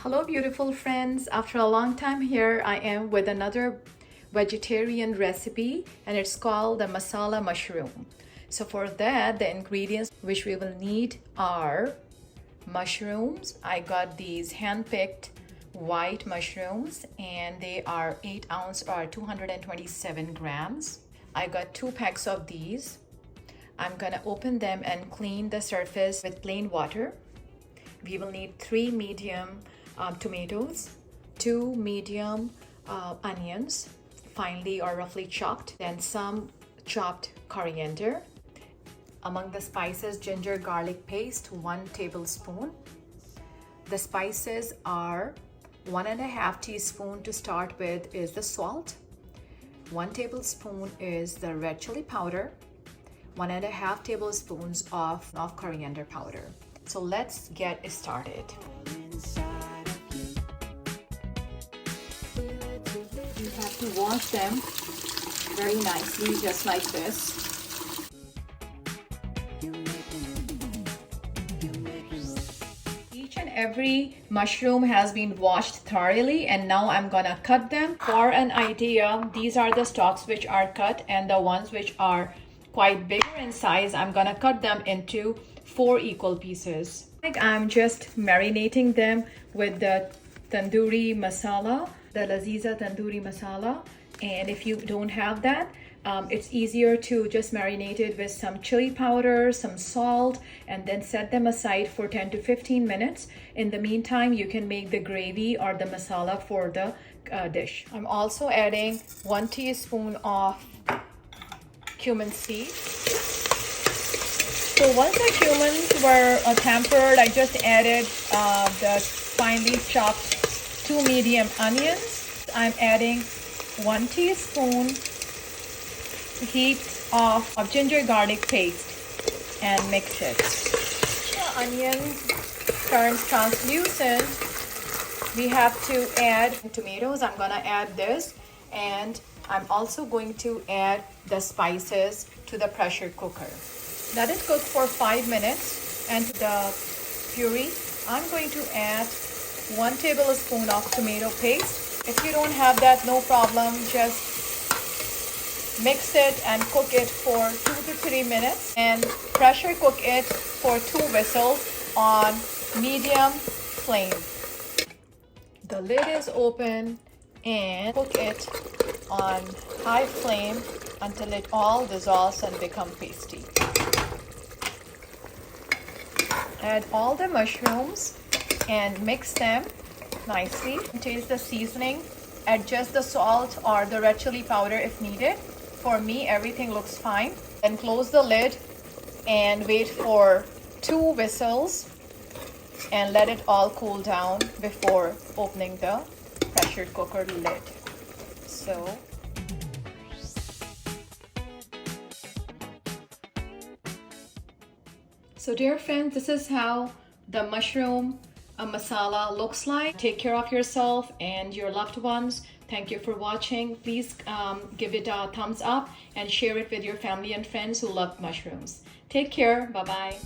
Hello beautiful friends, after a long time here I am with another vegetarian recipe and it's called the masala mushroom. So for that the ingredients which we will need are mushrooms. I got these hand-picked white mushrooms and they are 8 ounce or 227 grams. I got 2 packs of these. I'm gonna open them and clean the surface with plain water. We will need 3 medium tomatoes, 2 medium onions, finely or roughly chopped, then some chopped coriander. Among the spices, ginger garlic paste, 1 tablespoon. The spices are 1.5 teaspoon to start with is the salt, 1 tablespoon is the red chili powder, 1.5 tablespoons of coriander powder. So let's get started. You have to wash them very nicely, just like this. Each and every mushroom has been washed thoroughly, and now I'm gonna cut them. For an idea, these are the stalks which are cut, and the ones which are quite bigger in size, I'm gonna cut them into 4 equal pieces. I'm just marinating them with the tandoori masala, the Laziza tandoori masala, and if you don't have that, it's easier to just marinate it with some chili powder, some salt, and then set them aside for 10 to 15 minutes. In the meantime, you can make the gravy or the masala for the dish. I'm also adding 1 teaspoon of cumin seeds. So once the cumins were tempered, I just added the finely chopped 2 medium onions. I'm adding 1 teaspoon heaped of ginger garlic paste and mix it. The onions turns translucent. We have to add tomatoes. I'm gonna add this, and I'm also going to add the spices to the pressure cooker. Let it cook for 5 minutes, and the puree, I'm going to add 1 tablespoon of tomato paste. If you don't have that, no problem, just mix it and cook it for 2 to 3 minutes and pressure cook it for 2 whistles on medium flame. The lid is open and cook it on high flame until it all dissolves and become pasty. Add all the mushrooms and mix them nicely. Taste the seasoning, adjust the salt or the red chili powder if needed. For me, everything looks fine. Then close the lid and wait for 2 whistles and let it all cool down before opening the pressure cooker lid. So dear friends, this is how the mushroom masala looks like. Take care of yourself and your loved ones. Thank you for watching. Please give it a thumbs up and share it with your family and friends who love mushrooms. Take care. Bye-bye.